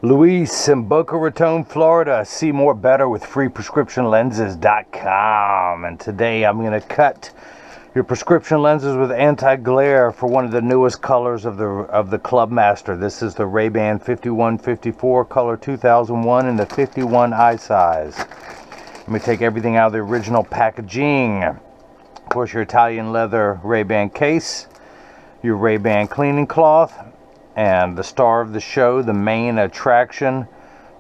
Luis in Boca Raton, Florida. See more better with freeprescriptionlenses.com. And today I'm going to cut your prescription lenses with anti-glare for one of the newest colors of the Clubmaster. This is the RayBan 5154 color 2001 in the 51 eye size. Let me take everything out of the original packaging. Of course, your Italian leather RayBan case, your RayBan cleaning cloth, and the star of the show, the main attraction,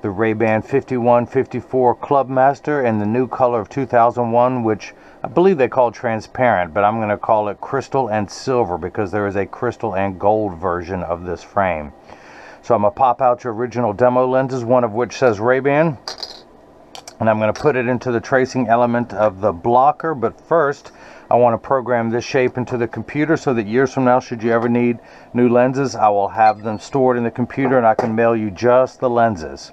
the RayBan 5154 Clubmaster in the new color of 2001, which I believe they call transparent, but I'm going to call it crystal and silver because there is a crystal and gold version of this frame. So I'm going to pop out your original demo lenses, one of which says RayBan, and I'm going to put it into the tracing element of the blocker. But first, I want to program this shape into the computer so that years from now, should you ever need new lenses, I will have them stored in the computer and I can mail you just the lenses.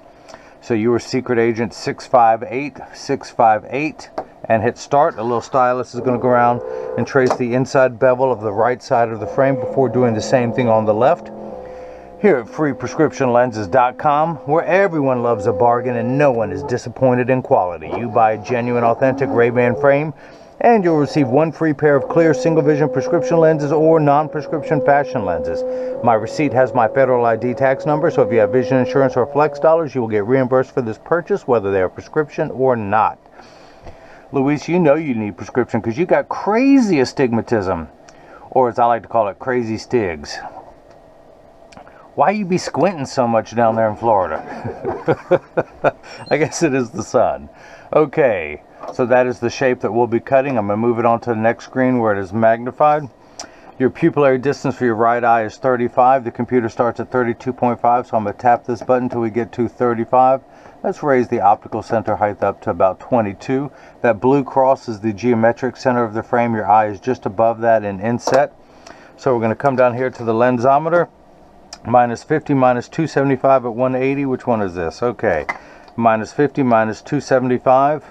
So you are secret agent 658 and hit start. A little stylus is going to go around and trace the inside bevel of the right side of the frame before doing the same thing on the left. Here at freeprescriptionlenses.com, where everyone loves a bargain and no one is disappointed in quality. You buy a genuine, authentic RayBan frame, and you'll receive one free pair of clear single vision prescription lenses or non-prescription fashion lenses. My receipt has my federal ID tax number, so if you have vision insurance or flex dollars, you will get reimbursed for this purchase, whether they are prescription or not. Luis, you know you need prescription because you got crazy astigmatism, or as I like to call it, crazy stigs. Why you be squinting so much down there in Florida? I guess it is the sun. Okay. So that is the shape that we'll be cutting. I'm going to move it on to the next screen where it is magnified. Your pupillary distance for your right eye is 35. The computer starts at 32.5, so I'm going to tap this button until we get to 35. Let's raise the optical center height up to about 22. That blue cross is the geometric center of the frame. Your eye is just above that in inset. So we're going to come down here to the lensometer. Minus 50, minus 275 at 180. Which one is this? Okay. Minus 50, minus 275.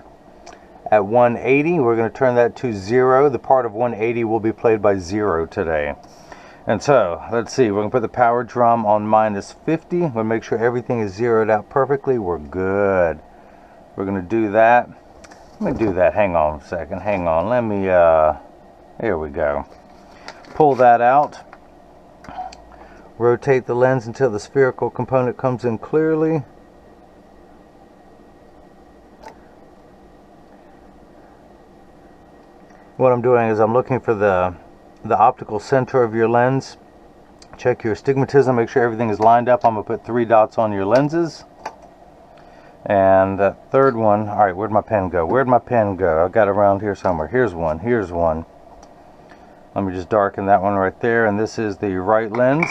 At 180, we're going to turn that to 0. The part of 180 will be played by 0 today. And so, let's see, we're going to put the power drum on minus 50. We'll make sure everything is zeroed out perfectly. We're good. We're going to do that. Let me do that. Hang on a second. Hang on. Let me, here we go. Pull that out. Rotate the lens until the spherical component comes in clearly. What I'm doing is I'm looking for the optical center of your lens. Check your astigmatism, make sure everything is lined up. I'm going to put 3 dots on your lenses. And that third one, all right, where'd my pen go? Where'd my pen go? I got it around here somewhere. Here's one, here's one. Let me just darken that one right there. And this is the right lens.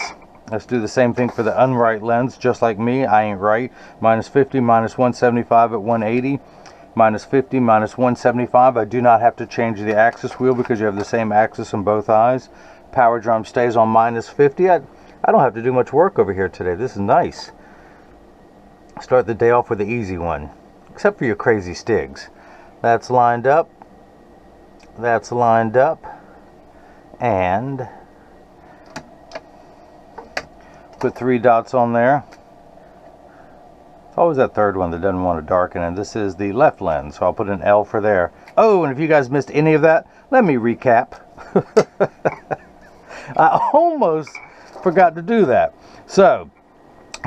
Let's do the same thing for the unright lens, just like me. I ain't right. Minus 50, minus 175 at 180. Minus 50, minus 175. I do not have to change the axis wheel because you have the same axis in both eyes. Power drum stays on minus 50. I don't have to do much work over here today. This is nice. Start the day off with the easy one, except for your crazy stigs. That's lined up. That's lined up. And put 3 dots on there. Always that third one that doesn't want to darken, and this is the left lens, so I'll put an L for there. Oh, and if you guys missed any of that, let me recap. I almost forgot to do that. So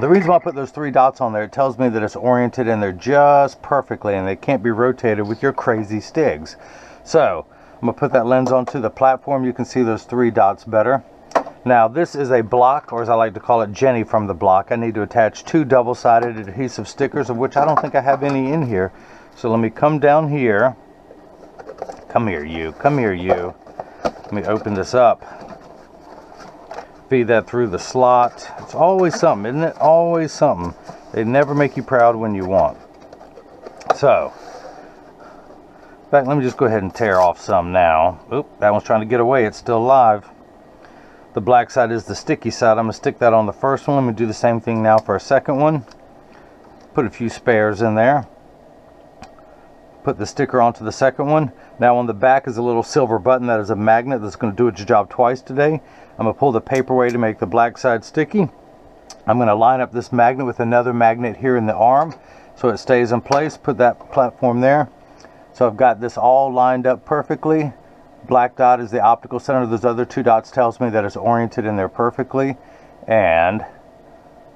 the reason why I put those 3 dots on there, it tells me that it's oriented in there just perfectly and they can't be rotated with your crazy stigs. So I'm going to put that lens onto the platform. You can see those 3 dots better. Now this is a block, or as I like to call it, Jenny from the block. I need to attach 2 double-sided adhesive stickers, of which I don't think I have any in here. So let me come down here. Come here, you. Come here, you. Let me open this up. Feed that through the slot. It's always something, isn't it? Always something. They never make you proud when you want. So, in fact, let me just go ahead and tear off some now. Oop, that one's trying to get away. It's still alive. The black side is the sticky side. I'm going to stick that on the first one. Let me do the same thing now for a second one. Put a few spares in there. Put the sticker onto the second one. Now on the back is a little silver button that is a magnet that's going to do its job twice today. I'm going to pull the paper away to make the black side sticky. I'm going to line up this magnet with another magnet here in the arm so it stays in place. Put that platform there. So I've got this all lined up perfectly. Black dot is the optical center. Those other two dots tells me that it's oriented in there perfectly. And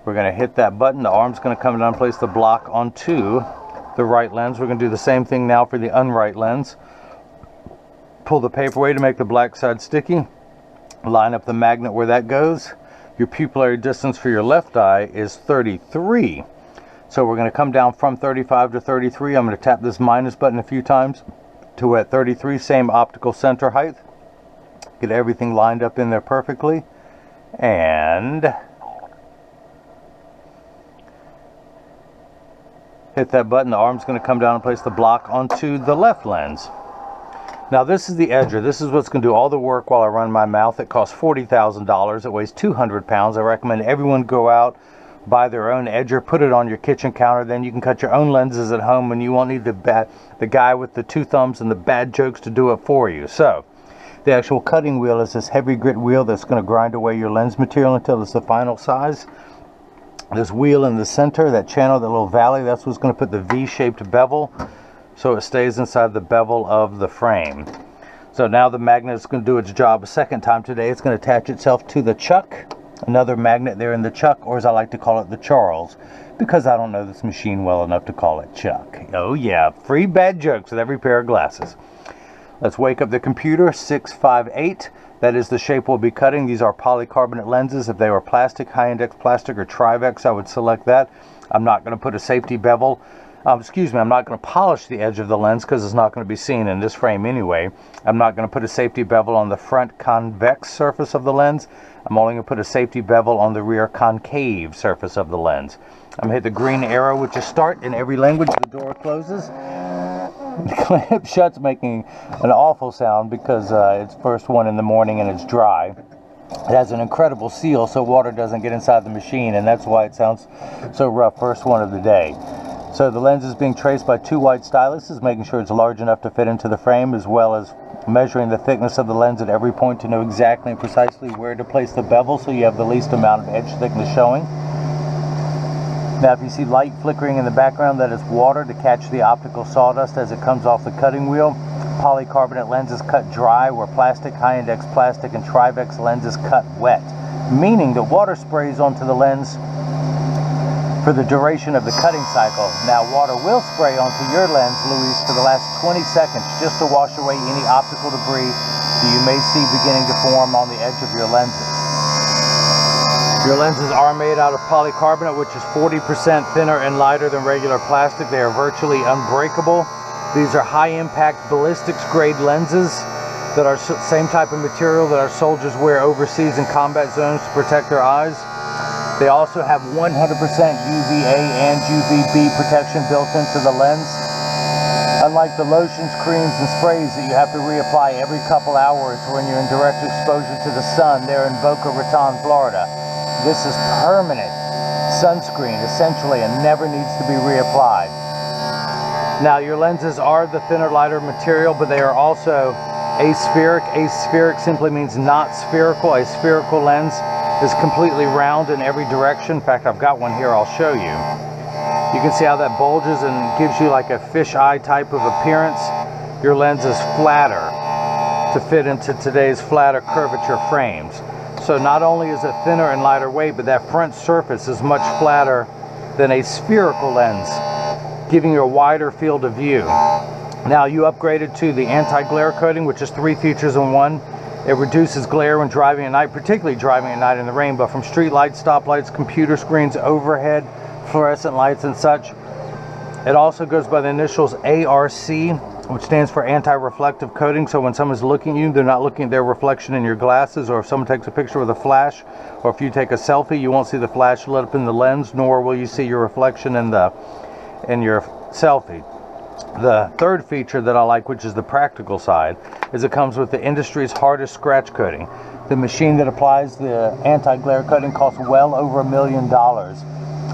we're going to hit that button. The arm's going to come down and place the block onto the right lens. We're going to do the same thing now for the unright lens. Pull the paperweight to make the black side sticky. Line up the magnet where that goes. Your pupillary distance for your left eye is 33. So we're going to come down from 35 to 33. I'm going to tap this minus button a few times to at 33, same optical center height. Get everything lined up in there perfectly. And hit that button. The arm's going to come down and place the block onto the left lens. Now this is the edger. This is what's going to do all the work while I run my mouth. It costs $40,000. It weighs 200 pounds. I recommend everyone go out, buy their own edger, put it on your kitchen counter. Then you can cut your own lenses at home and you won't need the guy with the two thumbs and the bad jokes to do it for you. So the actual cutting wheel is this heavy grit wheel that's going to grind away your lens material until it's the final size. This wheel in the center, that channel, that little valley, that's what's going to put the V-shaped bevel so it stays inside the bevel of the frame. So now the magnet is going to do its job a second time today. It's going to attach itself to the chuck. Another magnet there in the chuck, or as I like to call it, the Charles, because I don't know this machine well enough to call it Chuck. Oh yeah, free bad jokes with every pair of glasses. Let's wake up the computer. 658. That is the shape we'll be cutting. These are polycarbonate lenses. If they were plastic, high index plastic, or Trivex, I would select that. I'm not going to put a safety bevel. I'm not going to polish the edge of the lens because it's not going to be seen in this frame anyway. I'm not going to put a safety bevel on the front convex surface of the lens. I'm only going to put a safety bevel on the rear concave surface of the lens. I'm going to hit the green arrow, which is start. In every language, the door closes. The clamp shut's making an awful sound because it's first one in the morning and it's dry. It has an incredible seal so water doesn't get inside the machine, and that's why it sounds so rough. First one of the day. So the lens is being traced by two white styluses, making sure it's large enough to fit into the frame, as well as measuring the thickness of the lens at every point to know exactly and precisely where to place the bevel so you have the least amount of edge thickness showing. Now if you see light flickering in the background, that is water to catch the optical sawdust as it comes off the cutting wheel. Polycarbonate lenses cut dry, where plastic, high index plastic, and Trivex lenses cut wet, meaning that water sprays onto the lens for the duration of the cutting cycle. Now water will spray onto your lens, Luis, for the last 20 seconds just to wash away any optical debris that you may see beginning to form on the edge of your lenses. Your lenses are made out of polycarbonate, which is 40% thinner and lighter than regular plastic. They are virtually unbreakable. These are high impact ballistics grade lenses that are same type of material that our soldiers wear overseas in combat zones to protect their eyes. They also have 100% UVA and UVB protection built into the lens. Unlike the lotions, creams, and sprays that you have to reapply every couple hours when you're in direct exposure to the sun there in Boca Raton, Florida, this is permanent sunscreen, essentially, and never needs to be reapplied. Now, your lenses are the thinner, lighter material, but they are also aspheric. Aspheric simply means not spherical. A spherical lens is completely round in every direction. In fact, I've got one here, I'll show you. You can see how that bulges and gives you like a fisheye type of appearance. Your lens is flatter to fit into today's flatter curvature frames. So not only is it thinner and lighter weight, but that front surface is much flatter than a spherical lens, giving you a wider field of view. Now you upgraded to the anti-glare coating, which is 3 features in one. It reduces glare when driving at night, particularly driving at night in the rain, but from street lights, stoplights, computer screens, overhead, fluorescent lights and such. It also goes by the initials ARC, which stands for anti-reflective coating. So when someone's looking at you, they're not looking at their reflection in your glasses, or if someone takes a picture with a flash, or if you take a selfie, you won't see the flash lit up in the lens, nor will you see your reflection in your selfie. The third feature that I like, which is the practical side, is it comes with the industry's hardest scratch coating. The machine that applies the anti-glare coating costs well over $1 million.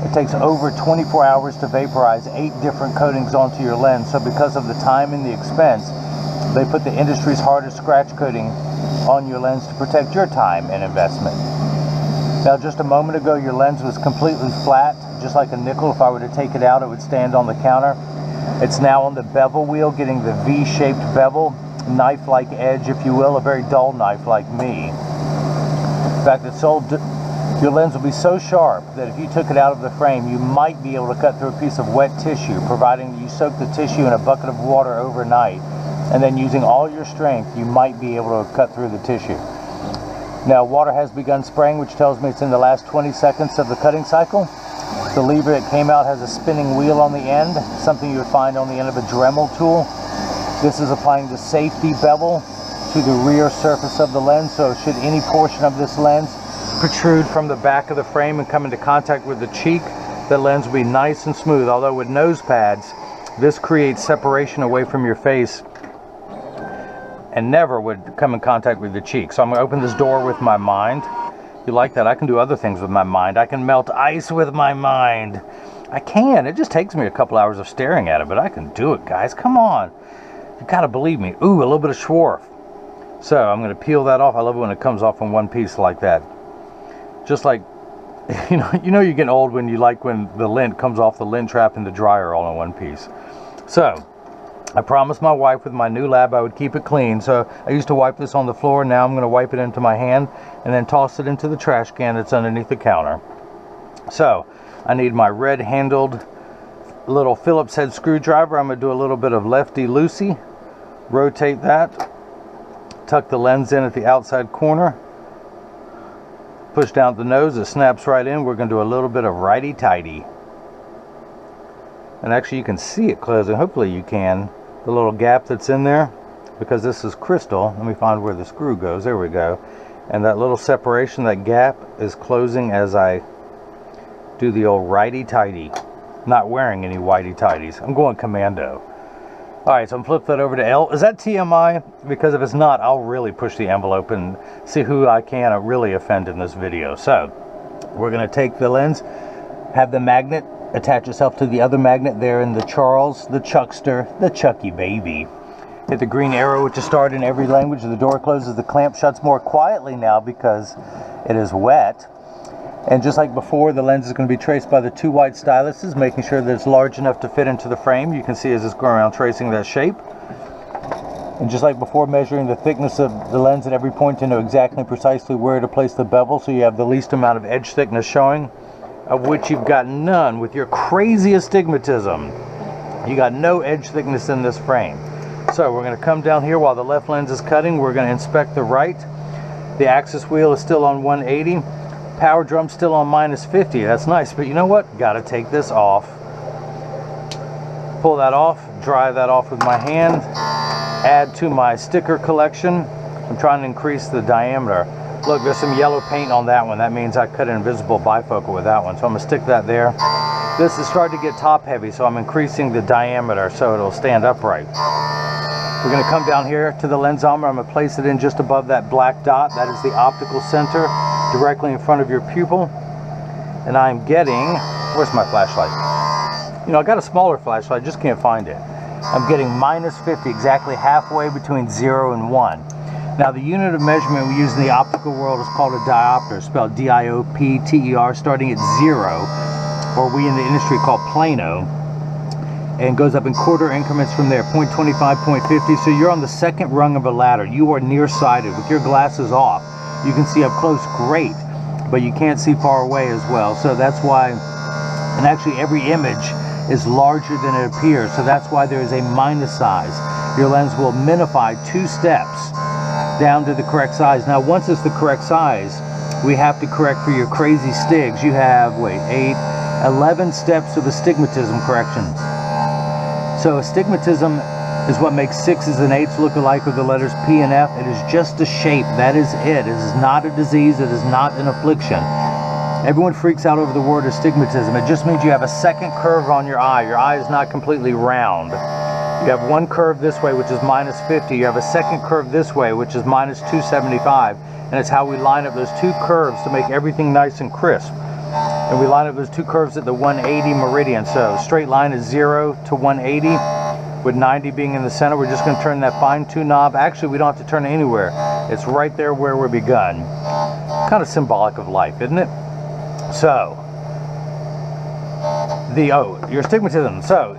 It takes over 24 hours to vaporize 8 different coatings onto your lens. So because of the time and the expense, they put the industry's hardest scratch coating on your lens to protect your time and investment. Now just a moment ago your lens was completely flat, just like a nickel. If I were to take it out, it would stand on the counter. It's now on the bevel wheel, getting the V-shaped bevel, knife-like edge if you will, a very dull knife like me. In fact, your lens will be so sharp that if you took it out of the frame, you might be able to cut through a piece of wet tissue, providing that you soak the tissue in a bucket of water overnight, and then using all your strength, you might be able to cut through the tissue. Now, water has begun spraying, which tells me it's in the last 20 seconds of the cutting cycle. The lever that came out has a spinning wheel on the end, something you would find on the end of a Dremel tool. This is applying the safety bevel to the rear surface of the lens, so should any portion of this lens protrude from the back of the frame and come into contact with the cheek, the lens will be nice and smooth. Although with nose pads, this creates separation away from your face and never would come in contact with the cheek. So I'm gonna open this door with my mind. You like that? I can do other things with my mind. I can melt ice with my mind. I can. It just takes me a couple hours of staring at it, but I can do it, guys. Come on. You gotta believe me. Ooh, a little bit of Schwarf. So I'm gonna peel that off. I love it when it comes off in one piece like that. Just like, you know you're getting old when you like when the lint comes off the lint trap in the dryer all in one piece. So I promised my wife with my new lab I would keep it clean, so I used to wipe this on the floor. Now I'm going to wipe it into my hand and then toss it into the trash can that's underneath the counter. So I need my red handled little Phillips head screwdriver. I'm going to do a little bit of lefty-loosey, rotate that, tuck the lens in at the outside corner, push down the nose, it snaps right in. We're going to do a little bit of righty-tighty. And actually you can see it closing, hopefully you can. The little gap that's in there, because this is crystal. Let me find where the screw goes. There we go. And that little separation, that gap is closing as I do the old righty-tighty. Not wearing any whitey-tighties. I'm going commando. Alright, so I'm flip that over to L. Is that TMI? Because if it's not, I'll really push the envelope and see who I can really offend in this video. So we're going to take the lens, have the magnet attach itself to the other magnet there in the Charles, the Chuckster, the Chucky baby. Hit the green arrow to start in every language. The door closes, the clamp shuts more quietly now because it is wet. And just like before, the lens is going to be traced by the two white styluses, making sure that it's large enough to fit into the frame. You can see as it's going around tracing that shape. And just like before, measuring the thickness of the lens at every point to know exactly precisely where to place the bevel so you have the least amount of edge thickness showing, of which you've got none with your crazy astigmatism. You got no edge thickness in this frame. So we're going to come down here while the left lens is cutting. We're going to inspect the right. The axis wheel is still on 180. Power drum still on -50. That's nice, but you know what? Got to take this off. Pull that off, dry that off with my hand. Add to my sticker collection. I'm trying to increase the diameter. Look, there's some yellow paint on that one. That means I cut an invisible bifocal with that one. So I'm going to stick that there. This is starting to get top heavy, so I'm increasing the diameter so it'll stand upright. We're going to come down here to the lens armor. I'm going to place it in just above that black dot. That is the optical center, directly in front of your pupil. And I'm getting, where's my flashlight? You know, I got a smaller flashlight, just can't find it. I'm getting -50, exactly halfway between 0 and 1. Now the unit of measurement we use in the optical world is called a diopter, spelled D-I-O-P-T-E-R, starting at 0, or we in the industry call plano, and goes up in quarter increments from there, 0.25, 0.50, so you're on the second rung of a ladder. You are nearsighted. With your glasses off, you can see up close great, but you can't see far away as well, so that's why, and actually every image is larger than it appears, so that's why there is a minus size. Your lens will minify 2 steps down to the correct size. Now once it's the correct size, we have to correct for your crazy stigs. You have, 11 steps of astigmatism correction. So astigmatism is what makes 6s and 8s look alike with the letters P and F. It is just a shape. That is it. It is not a disease. It is not an affliction. Everyone freaks out over the word astigmatism. It just means you have a second curve on your eye. Your eye is not completely round. You have one curve this way, which is -50. You have a second curve this way, which is -275. And it's how we line up those 2 curves to make everything nice and crisp. And we line up those 2 curves at the 180 meridian. So straight line is 0 to 180, with 90 being in the center. We're just going to turn that fine-tune knob. Actually, we don't have to turn it anywhere. It's right there where we're begun. kind of symbolic of life, isn't it? So, your astigmatism. So,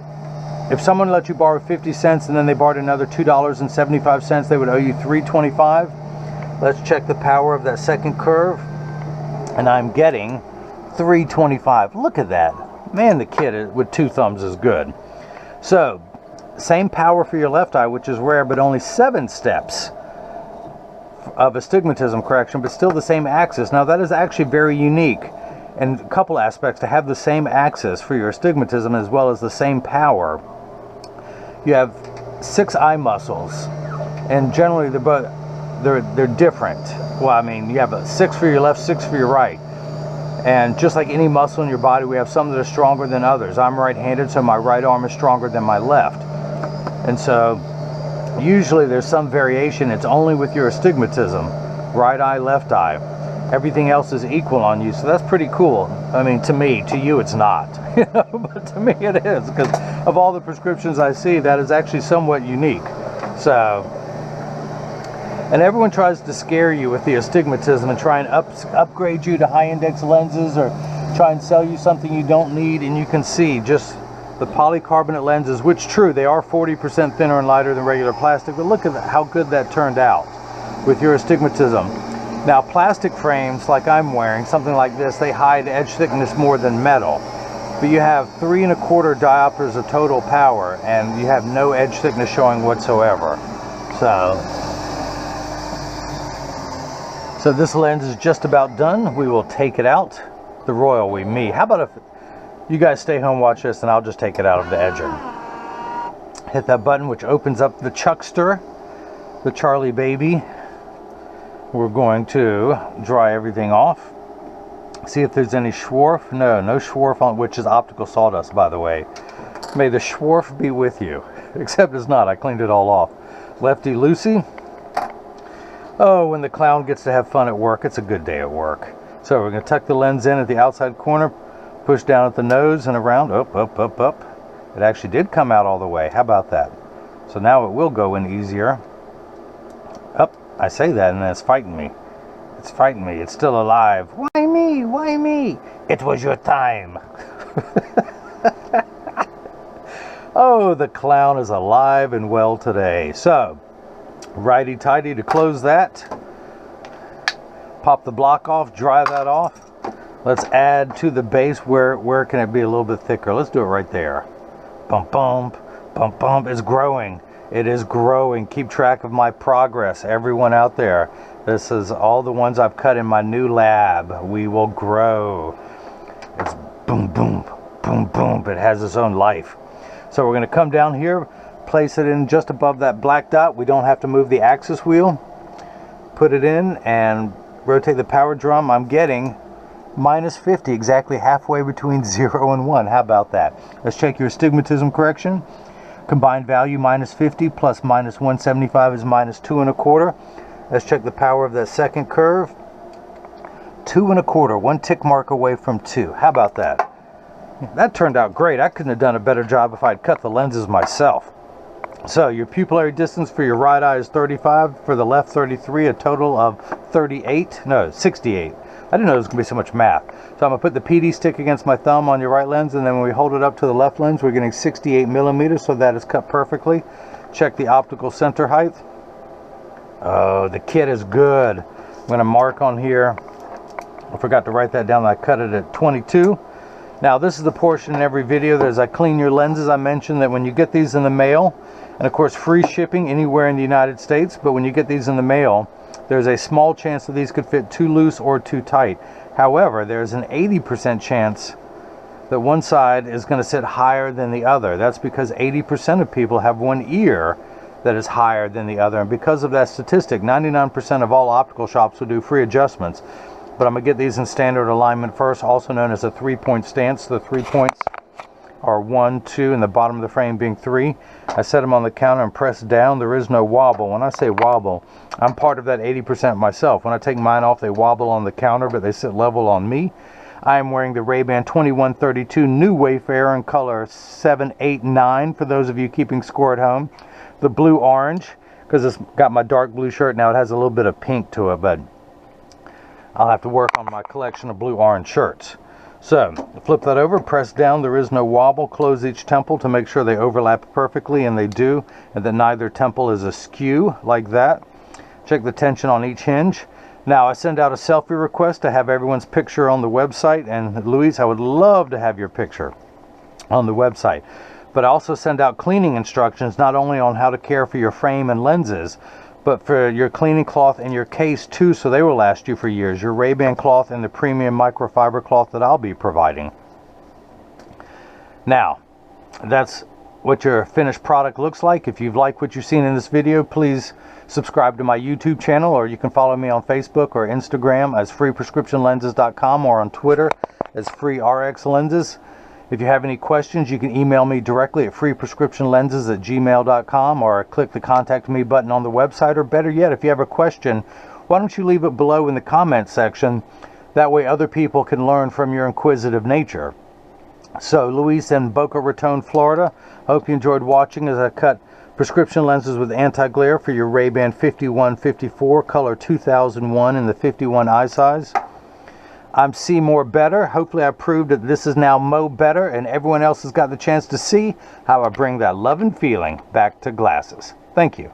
if someone let you borrow 50 cents and then they borrowed another $2.75, they would owe you $3.25. Let's check the power of that second curve. And I'm getting $3.25. Look at that. Man, the kid with 2 thumbs is good. So, same power for your left eye, which is rare, but only 7 steps of astigmatism correction, but still the same axis. Now, that is actually very unique in a couple aspects, to have the same axis for your astigmatism as well as the same power. You have 6 eye muscles, and generally they're different. Well, I mean, you have 6 for your left, 6 for your right. And just like any muscle in your body, we have some that are stronger than others. I'm right-handed, so my right arm is stronger than my left. And so usually there's some variation. It's only with your astigmatism, right eye, left eye. Everything else is equal on you, so that's pretty cool. I mean, to me, to you it's not, you know, but to me it is, because of all the prescriptions I see, that is actually somewhat unique. So, and everyone tries to scare you with the astigmatism and try and upgrade you to high index lenses, or try and sell you something you don't need. And you can see just the polycarbonate lenses, which true, they are 40% thinner and lighter than regular plastic, but look at how good that turned out with your astigmatism. Now, plastic frames like I'm wearing, something like this, they hide edge thickness more than metal. But you have 3 1/4 diopters of total power, and you have no edge thickness showing whatsoever. So this lens is just about done. We will take it out. The royal me. How about if you guys stay home, watch this, and I'll just take it out of the edger. Hit that button, which opens up the Chuckster, the Charlie baby. We're going to dry everything off. See if there's any schwarf. No schwarf on, which is optical sawdust, by the way. May the schwarf be with you. Except it's not. I cleaned it all off. Lefty loosey. Oh, when the clown gets to have fun at work, it's a good day at work. So we're going to tuck the lens in at the outside corner, push down at the nose and around, up, up, up, up. It actually did come out all the way. How about that? So now it will go in easier. Up. I say that and it's fighting me. It's fighting me. It's still alive. Why me? Why me? It was your time. Oh, the clown is alive and well today. So, righty-tighty to close that. Pop the block off, dry that off. Let's add to the base. Where can it be a little bit thicker? Let's do it right there. Bump, bump, bump, bump. It's growing. It is growing. Keep track of my progress, everyone out there. This is all the ones I've cut in my new lab. We will grow. It's boom, boom, boom, boom. It has its own life. So we're going to come down here, place it in just above that black dot. We don't have to move the axis wheel. Put it in and rotate the power drum. I'm getting -50, exactly halfway between 0 and 1. How about that? Let's check your astigmatism correction. Combined value -50 plus -175 is -2 1/4. Let's check the power of that second curve. 2 1/4, 1 tick mark away from 2. How about that? That turned out great. I couldn't have done a better job if I'd cut the lenses myself. So your pupillary distance for your right eye is 35, for the left 33, a total of 68. I didn't know there was going to be so much math. So I'm going to put the PD stick against my thumb on your right lens, and then when we hold it up to the left lens, we're getting 68 millimeters, so that is cut perfectly. Check the optical center height. Oh, the kit is good. I'm going to mark on here. I forgot to write that down. I cut it at 22. Now, this is the portion in every video that as I clean your lenses, I mentioned that when you get these in the mail, and of course free shipping anywhere in the United States, but when you get these in the mail, there's a small chance that these could fit too loose or too tight. However, there's an 80% chance that one side is going to sit higher than the other. That's because 80% of people have one ear that is higher than the other. And because of that statistic, 99% of all optical shops will do free adjustments. But I'm going to get these in standard alignment first, also known as a 3-point stance. The 3 points are 1, 2, and the bottom of the frame being 3. I set them on the counter and press down. There is no wobble. When I say wobble, I'm part of that 80% myself. When I take mine off, they wobble on the counter, but they sit level on me. I am wearing the RayBan 2132 New Wayfarer in color 789 for those of you keeping score at home. The blue-orange, because it's got my dark blue shirt now. It has a little bit of pink to it, but I'll have to work on my collection of blue-orange shirts. So, flip that over, press down, there is no wobble, close each temple to make sure they overlap perfectly, and they do, and that neither temple is askew, like that. Check the tension on each hinge. Now, I send out a selfie request to have everyone's picture on the website, and Louise, I would love to have your picture on the website. But I also send out cleaning instructions, not only on how to care for your frame and lenses, but for your cleaning cloth and your case too, so they will last you for years. Your RayBan cloth and the premium microfiber cloth that I'll be providing. Now, that's what your finished product looks like. If you've liked what you've seen in this video, please subscribe to my YouTube channel, or you can follow me on Facebook or Instagram as freeprescriptionlenses.com, or on Twitter as freerxlenses. If you have any questions, you can email me directly at freeprescriptionlenses@gmail.com, or click the contact me button on the website, or better yet, if you have a question, why don't you leave it below in the comment section? That way other people can learn from your inquisitive nature. So, Luis in Boca Raton, Florida, hope you enjoyed watching as I cut prescription lenses with anti-glare for your RayBan 5154 color 2001 in the 51 eye size. I'm See More Better. Hopefully I proved that this is now Mo Better, and everyone else has got the chance to see how I bring that love and feeling back to glasses. Thank you.